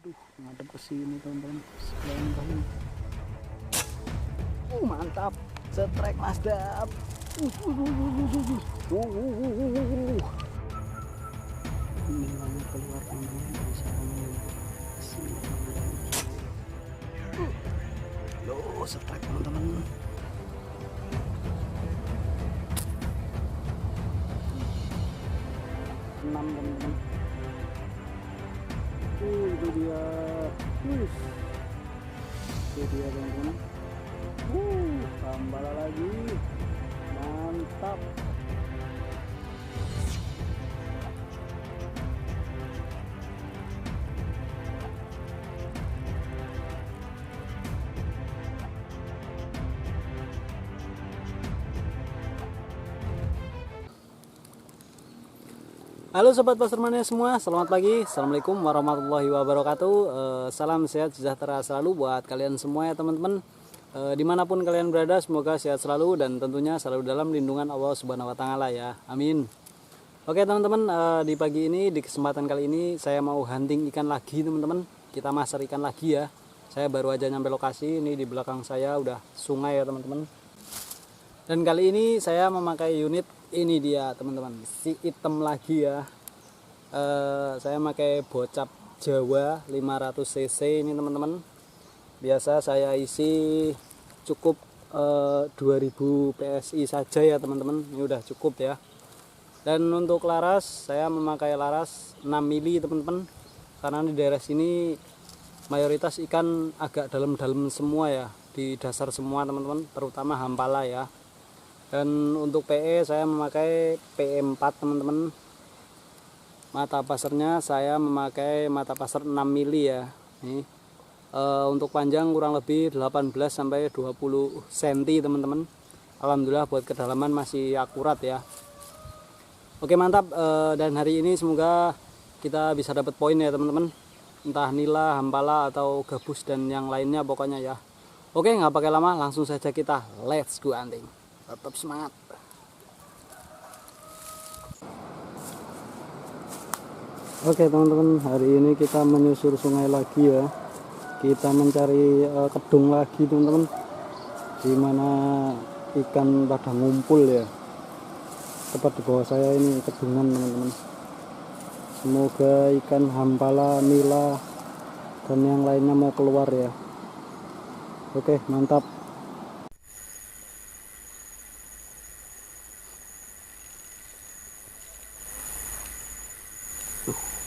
Aduh, ngadep ke sini teman-teman. Sekalian kali. Mantap. Setrek Nasdaq. Nilainya keluar teman-teman dari sarangnya. Sini. Loh, setrek teman-teman. Enam teman-teman. Itu dia. Itu dia teman-teman. Tambah lagi. Mantap. Halo sobat pasarmania semua, selamat pagi. Assalamualaikum warahmatullahi wabarakatuh. Salam sehat sejahtera selalu buat kalian semua ya teman-teman. Dimanapun kalian berada, semoga sehat selalu dan tentunya selalu dalam lindungan Allah Subhanahu Wa Taala ya. Amin. Oke teman-teman, di pagi ini, di kesempatan kali ini saya mau hunting ikan lagi teman-teman. Kita masak ikan lagi ya. Saya baru aja nyampe lokasi. Ini di belakang saya udah sungai ya teman-teman. Dan kali ini saya memakai unit ini dia teman-teman, si item lagi ya. Saya pakai bocap Jawa 500 cc ini teman-teman. Biasa saya isi cukup 2000 PSI saja ya teman-teman. Ini udah cukup ya. Dan untuk laras saya memakai laras 6 mili teman-teman. Karena di daerah sini mayoritas ikan agak dalam-dalam semua ya, di dasar semua teman-teman, terutama hampala ya. Dan untuk PE saya memakai PE4 teman-teman. Mata pasarnya saya memakai mata pasar 6 mili ya. Nih. Untuk panjang kurang lebih 18 sampai 20 cm teman-teman. Alhamdulillah buat kedalaman masih akurat ya. Oke mantap, dan hari ini semoga kita bisa dapat poin ya teman-teman. Entah nila, hampala atau gabus dan yang lainnya pokoknya ya. Oke, nggak pakai lama, langsung saja kita let's go hunting. Tetap semangat. Oke teman-teman, hari ini kita menyusur sungai lagi ya. Kita mencari kedung lagi teman-teman, dimana ikan pada ngumpul ya. Tepat di bawah saya ini kedungan teman-teman. Semoga ikan hampala, nila dan yang lainnya mau keluar ya. Oke mantap.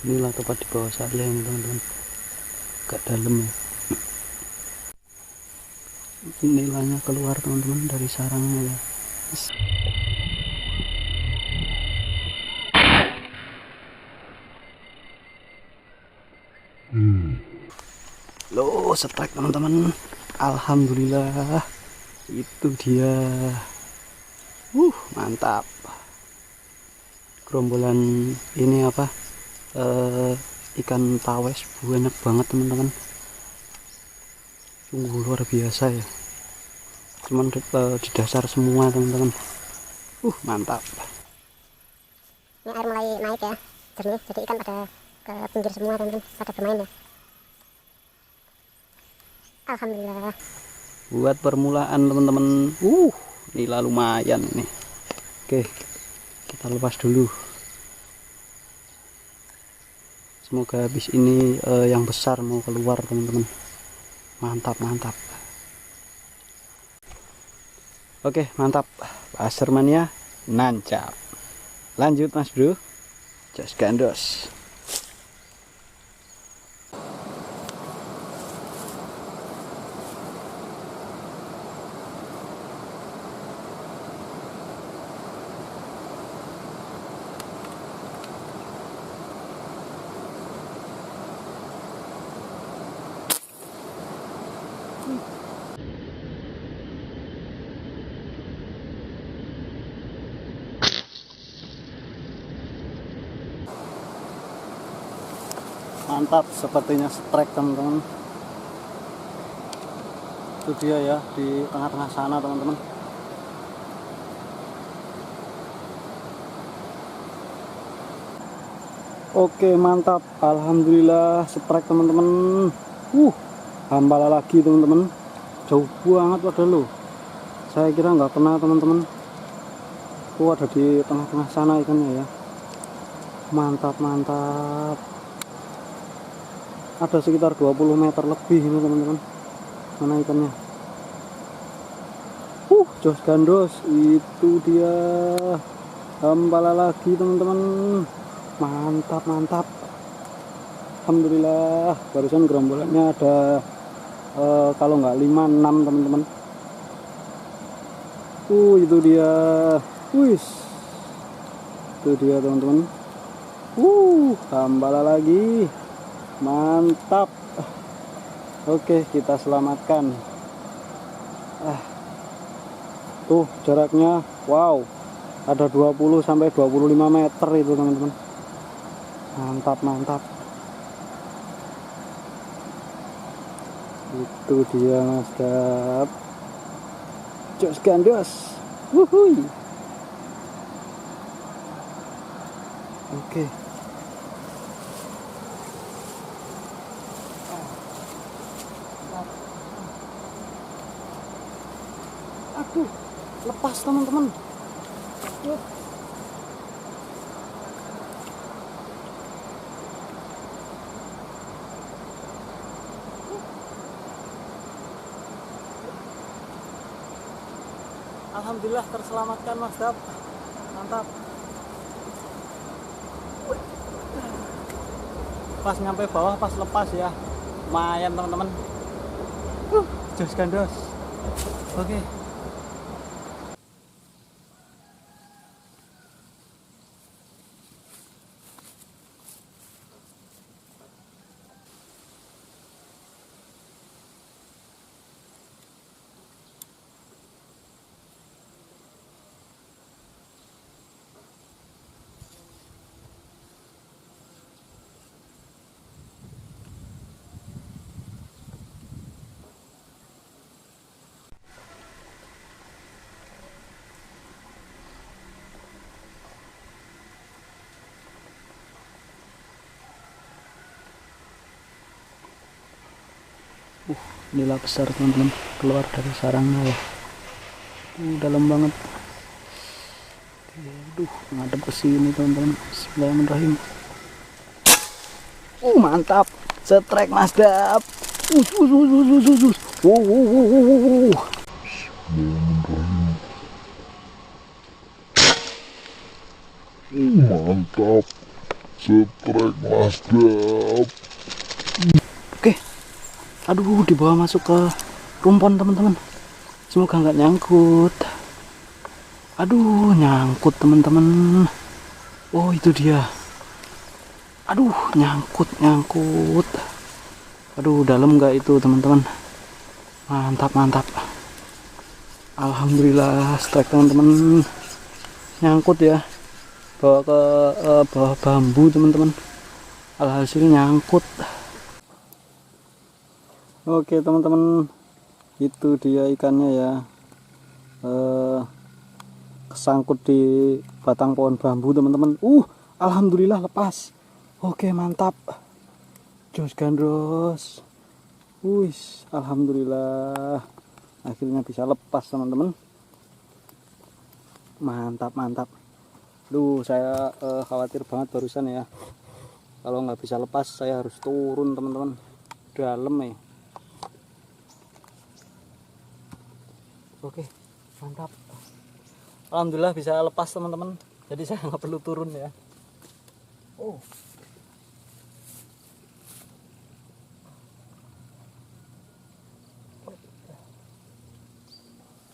Inilah tepat di bawah saya ini teman-teman, agak dalam ya. Nilainya keluar teman-teman dari sarangnya ya. Loh, setrek teman-teman. Alhamdulillah, itu dia. Mantap. Gerombolan ini apa? Ikan tawes banyak banget teman-teman, sungguh luar biasa ya. Cuman di dasar semua teman-teman. Mantap. Ini air mulai naik ya, jernih, jadi ikan pada ke pinggir semua teman-teman, pada bermain ya. Alhamdulillah. Buat permulaan teman-teman, nila lumayan ini. Oke, kita lepas dulu. Semoga habis ini yang besar mau keluar teman-teman. Mantap mantap. Oke mantap, pasarmania nancap. Lanjut mas bro, just gandos. Mantap, sepertinya strike teman-teman. Itu dia ya, di tengah-tengah sana teman-teman. Oke, mantap. Alhamdulillah strike teman-teman. Hambala lagi teman-teman. Jauh banget padahal loh. Saya kira nggak kena teman-teman. Ada di tengah-tengah sana ikannya ya. Mantap, mantap. Ada sekitar 20 meter lebih ini teman-teman. Mana ikannya? Jos gandos. Itu dia. Hambala lagi teman-teman. Mantap, mantap. Alhamdulillah. Barusan gerombolannya ada kalau nggak 5-6 teman-teman. Itu dia. Wis. Itu dia teman-teman. Hambala lagi. Mantap. Oke, kita selamatkan. Tuh jaraknya, wow, ada 20 sampai 25 meter itu teman-teman. Mantap, mantap. Itu dia Mas Dap. Jos gandos. Wuhui. Oke. Aduh, lepas teman-teman. Alhamdulillah terselamatkan Mas Dap. Mantap. Pas nyampe bawah pas lepas ya. Lumayan teman-teman. Jos gandos. Oke. Nila besar teman-teman, keluar dari sarangnya ya. Dalam banget. Aduh, ngadep ke sini teman-teman. Bismillahirrahmanirrahim. Mantap. Strike Mas Dap. Mantap. Strike Mas Dap. Oke. Aduh, dibawa masuk ke rumpon teman-teman. Semoga nggak nyangkut. Aduh, nyangkut teman-teman. Oh, itu dia. Aduh, nyangkut. Aduh, dalam nggak itu teman-teman. Mantap, mantap. Alhamdulillah strike teman-teman. Nyangkut ya. Bawa ke bawah bambu teman-teman. Alhasil nyangkut. Oke teman-teman, itu dia ikannya ya. Kesangkut di batang pohon bambu teman-teman. Alhamdulillah lepas. Oke, mantap. Jos gandos. Alhamdulillah akhirnya bisa lepas teman-teman. Mantap, mantap. Saya khawatir banget barusan ya. Kalau nggak bisa lepas saya harus turun teman-teman. Dalam ya. Oke, mantap. Alhamdulillah bisa lepas teman-teman. Jadi saya nggak perlu turun ya.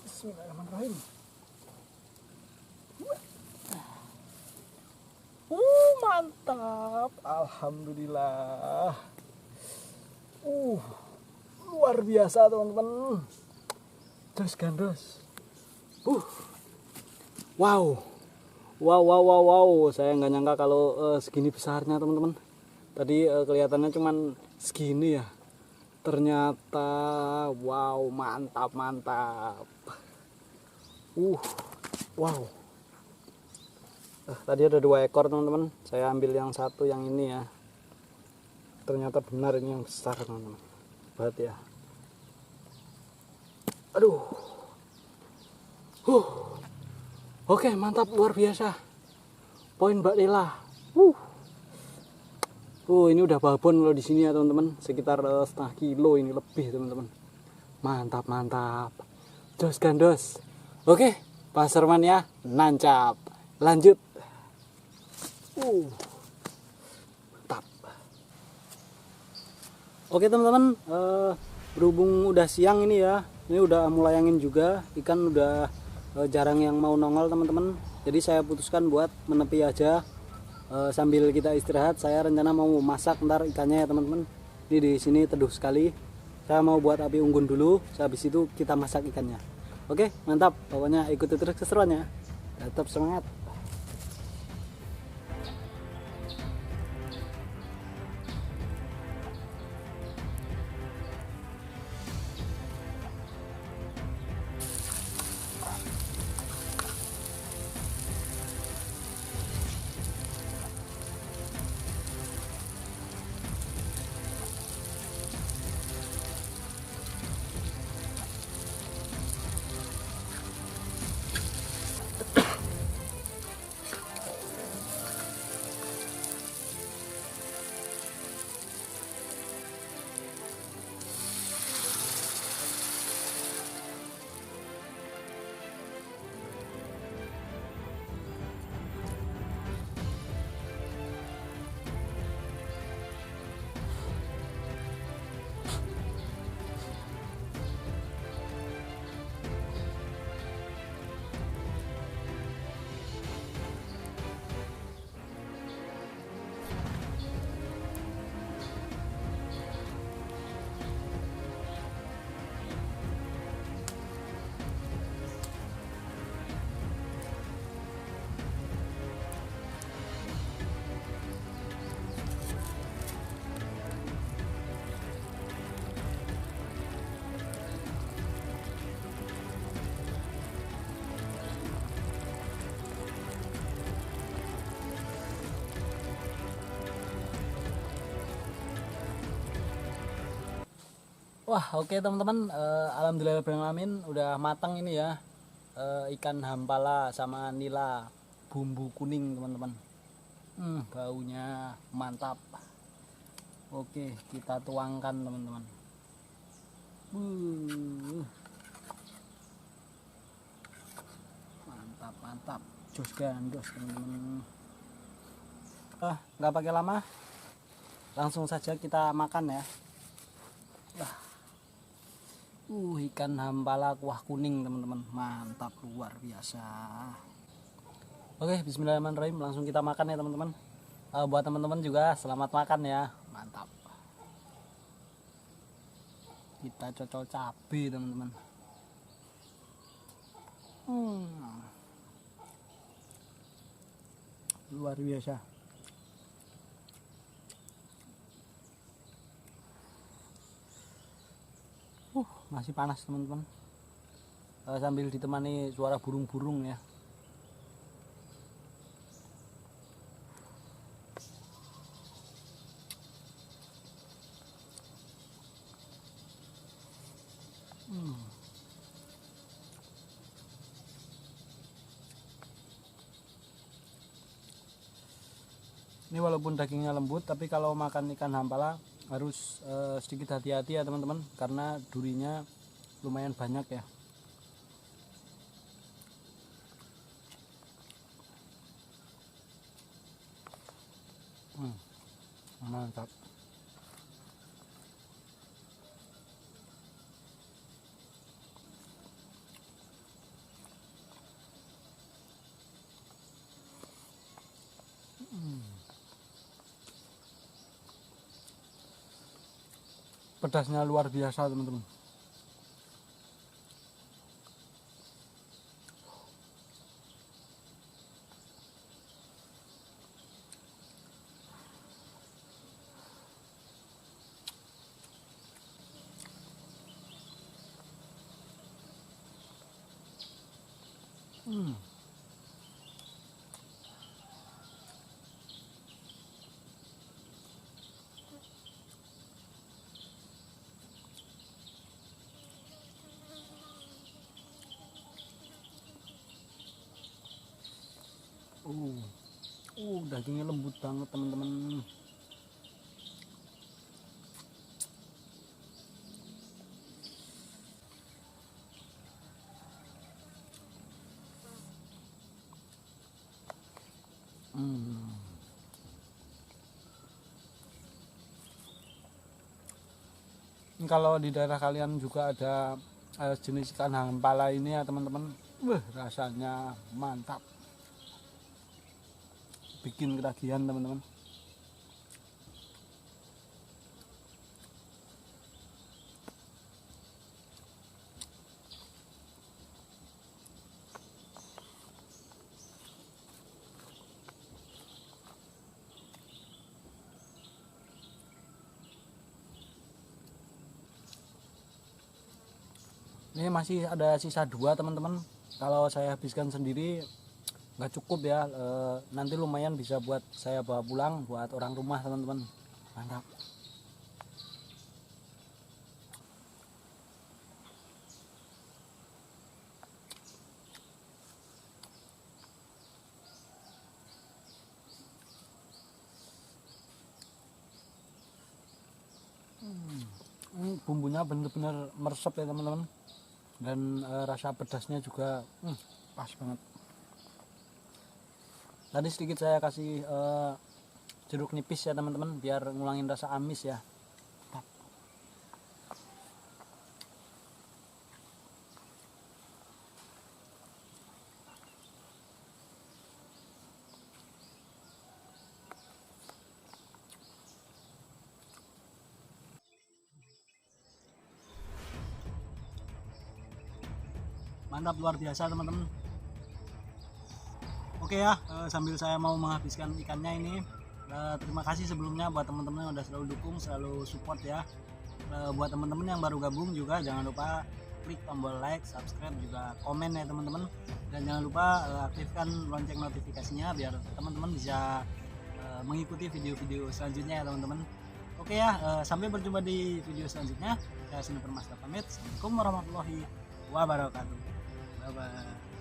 Bismillahirrahmanirrahim. Mantap. Alhamdulillah. Luar biasa teman-teman. Jos gandos. Wow. Saya nggak nyangka kalau segini besarnya teman-teman. Tadi kelihatannya cuman segini ya. Ternyata wow, mantap. Wow. Tadi ada 2 ekor teman-teman, saya ambil yang satu yang ini ya. Ternyata benar ini yang besar teman-teman. Berat ya. Aduh. Oke, mantap, luar biasa. Poin Mbak Lela. Ini udah babon kalau di sini ya teman-teman, sekitar setengah kilo ini lebih teman-teman. Mantap, mantap. Jos gandos. Oke, Pasarman ya, nancap. Lanjut. Mantap. Oke teman-teman, berhubung udah siang ini ya, ini udah mulai angin juga, ikan udah jarang yang mau nongol teman-teman. Jadi saya putuskan buat menepi aja. Sambil kita istirahat, saya rencana mau masak ntar ikannya ya teman-teman. Ini di sini teduh sekali. Saya mau buat api unggun dulu, habis itu kita masak ikannya. Oke, mantap. Pokoknya ikuti terus keseruannya. Tetap semangat. Wah, oke teman-teman, alhamdulillahirobbilalamin udah matang ini ya. Ikan hampala sama nila bumbu kuning teman-teman. Baunya mantap. Oke, kita tuangkan teman-teman. Mantap, mantap. Jos gandos teman-teman. Nggak pakai lama, langsung saja kita makan ya. Ikan hampala kuah kuning teman-teman, mantap luar biasa. Oke, bismillahirrahmanirrahim, langsung kita makan ya teman-teman. Buat teman-teman juga selamat makan ya, mantap. Kita cocol cabai teman-teman. Luar biasa. Masih panas teman-teman, sambil ditemani suara burung-burung ya. Ini walaupun dagingnya lembut, tapi kalau makan ikan hampala harus sedikit hati-hati ya teman-teman, karena durinya lumayan banyak ya. Mantap. Pedasnya luar biasa teman-teman. Dagingnya lembut banget teman-teman. Kalau di daerah kalian juga ada jenis ikan hampala ini ya teman-teman, rasanya mantap, bikin ketagihan teman-teman. Ini masih ada sisa 2 teman-teman. Kalau saya habiskan sendiri nggak cukup ya, nanti lumayan bisa buat saya bawa pulang buat orang rumah teman-teman. Mantap. Bumbunya bener-bener meresap ya teman-teman, dan rasa pedasnya juga pas banget. Tadi sedikit saya kasih jeruk nipis ya teman-teman, biar ngulangin rasa amis ya. Mantap, luar biasa teman-teman. Oke ya, sambil saya mau menghabiskan ikannya ini, terima kasih sebelumnya buat teman-teman yang udah selalu dukung, selalu support ya. Buat teman-teman yang baru gabung juga jangan lupa klik tombol like, subscribe, juga komen ya teman-teman. Dan jangan lupa aktifkan lonceng notifikasinya biar teman-teman bisa mengikuti video-video selanjutnya ya teman-teman. Oke ya, sampai berjumpa di video selanjutnya. Saya Sini Permasta pamit. Assalamualaikum warahmatullahi wabarakatuh. Bye bye.